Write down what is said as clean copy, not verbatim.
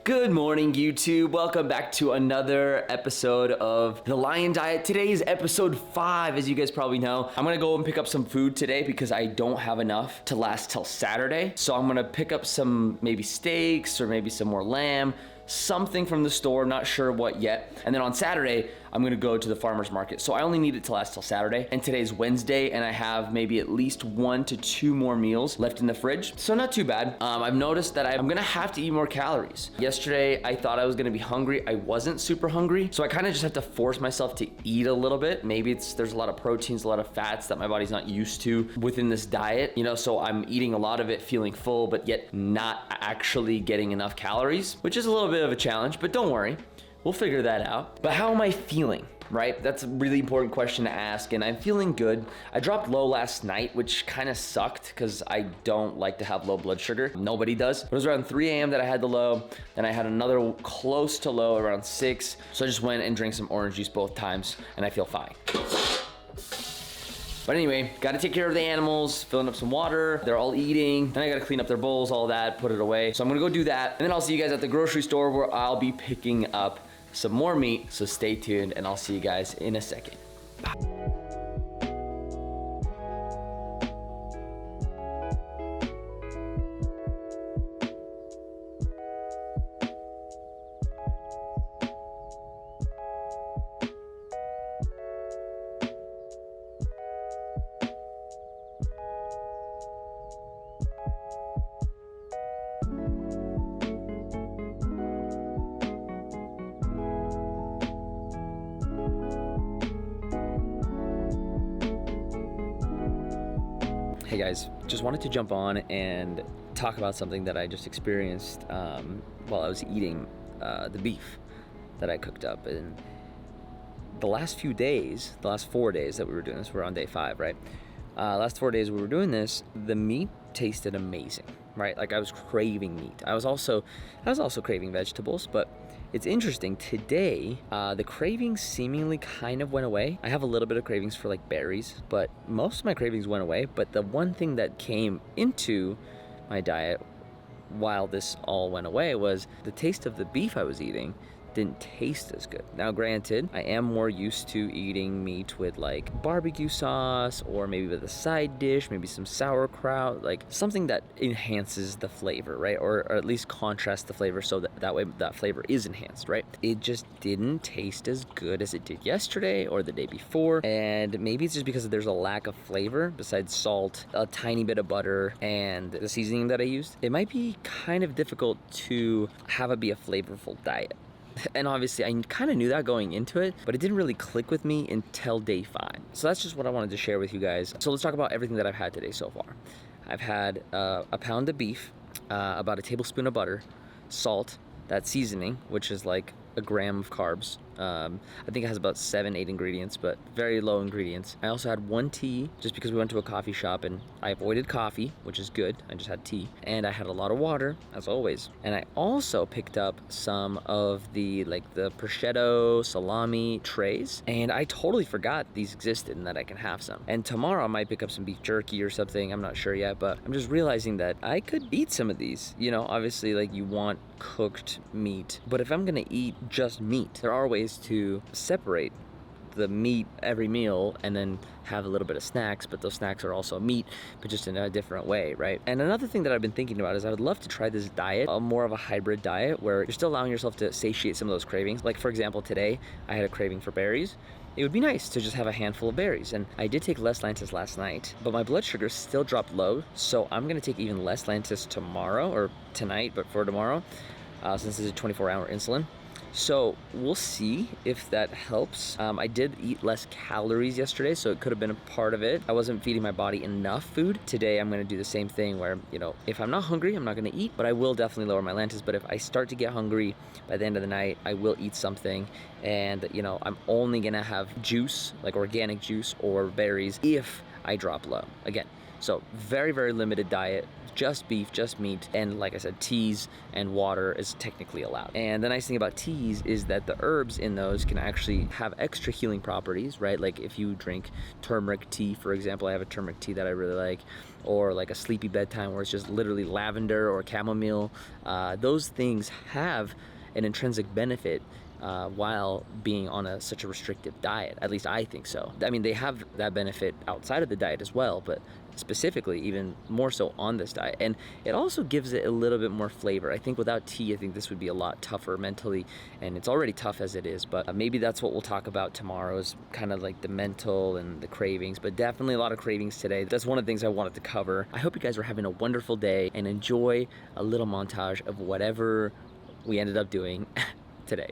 Good morning, YouTube. Welcome back to another episode of The Lion Diet. Today is episode 5, as you guys probably know. I'm gonna go and pick up some food today because I don't have enough to last till Saturday. So I'm gonna pick up some maybe steaks or maybe some more lamb, something from the store, not sure what yet. And then on Saturday, I'm gonna go to the farmer's market. So I only need it to last till Saturday. And today's Wednesday, and I have maybe at least 1 to 2 more meals left in the fridge. So not too bad. I've noticed that I'm gonna have to eat more calories. Yesterday, I thought I was gonna be hungry. I wasn't super hungry. So I kind of just have to force myself to eat a little bit. Maybe there's a lot of proteins, a lot of fats that my body's not used to within this diet, so I'm eating a lot of it feeling full, but yet not actually getting enough calories, which is a little bit of a challenge, but don't worry. We'll figure that out. But how am I feeling, right? That's a really important question to ask, and I'm feeling good. I dropped low last night, which kind of sucked because I don't like to have low blood sugar. Nobody does. It was around 3 a.m. that I had the low. Then I had another close to low around 6. So I just went and drank some orange juice both times, and I feel fine. But anyway, gotta take care of the animals, filling up some water. They're all eating. Then I gotta clean up their bowls, all that, put it away. So I'm gonna go do that. And then I'll see you guys at the grocery store where I'll be picking up some more meat. So stay tuned and I'll see you guys in a second. Bye. Hey guys, just wanted to jump on and talk about something that I just experienced while I was eating the beef that I cooked up. And the last few days, the last 4 days that we were doing this, we're on day 5, right? Last 4 days we were doing this, the meat tasted amazing, right? Like I was craving meat. I was also craving vegetables, but it's interesting. Today, the cravings seemingly kind of went away. I have a little bit of cravings for like berries, but most of my cravings went away. But the one thing that came into my diet while this all went away was the taste of the beef I was eating didn't taste as good. Now granted, I am more used to eating meat with like barbecue sauce or maybe with a side dish, maybe some sauerkraut, like something that enhances the flavor, right? Or at least contrasts the flavor so that way that flavor is enhanced, right? It just didn't taste as good as it did yesterday or the day before. And maybe it's just because there's a lack of flavor besides salt, a tiny bit of butter, and the seasoning that I used. It might be kind of difficult to have it be a flavorful diet. And obviously I kind of knew that going into it, but it didn't really click with me until day 5. So that's just what I wanted to share with you guys. So let's talk about everything that I've had today so far. I've had a pound of beef, about a tablespoon of butter, salt, that seasoning, which is like a gram of carbs. I think it has about 7-8 ingredients, but very low ingredients. I also had 1 tea just because we went to a coffee shop and I avoided coffee, which is good. I just had tea, and I had a lot of water as always. And I also picked up some of the prosciutto salami trays, and I totally forgot these existed and that I can have some. And tomorrow I might pick up some beef jerky or something. I'm not sure yet, but I'm just realizing that I could eat some of these. Obviously like you want cooked meat, but if I'm gonna eat just meat, there are ways to separate the meat every meal and then have a little bit of snacks, but those snacks are also meat, but just in a different way, right? And another thing that I've been thinking about is I would love to try this diet, more of a hybrid diet where you're still allowing yourself to satiate some of those cravings. Like for example, today I had a craving for berries. It would be nice to just have a handful of berries. And I did take less Lantus last night, but my blood sugar still dropped low. So I'm gonna take even less Lantus tomorrow, or tonight, but for tomorrow, since this is a 24-hour insulin. So we'll see if that helps. I did eat less calories yesterday, so it could have been a part of it. I wasn't feeding my body enough food. Today I'm gonna do the same thing where, if I'm not hungry, I'm not gonna eat, but I will definitely lower my Lantus. But if I start to get hungry by the end of the night, I will eat something. And, I'm only gonna have juice, like organic juice or berries, if I drop low. Again, So very, very limited diet, just beef, just meat, and like I said, teas and water is technically allowed. And the nice thing about teas is that the herbs in those can actually have extra healing properties, right? Like if you drink turmeric tea, for example, I have a turmeric tea that I really like, or like a sleepy bedtime where it's just literally lavender or chamomile. Those things have an intrinsic benefit while being on such a restrictive diet. At least I think so. I mean, they have that benefit outside of the diet as well, but specifically even more so on this diet. And it also gives it a little bit more flavor. I think without tea, I think this would be a lot tougher mentally, and it's already tough as it is, but maybe that's what we'll talk about tomorrow, is kind of like the mental and the cravings, but definitely a lot of cravings today. That's one of the things I wanted to cover. I hope you guys are having a wonderful day and enjoy a little montage of whatever we ended up doing today.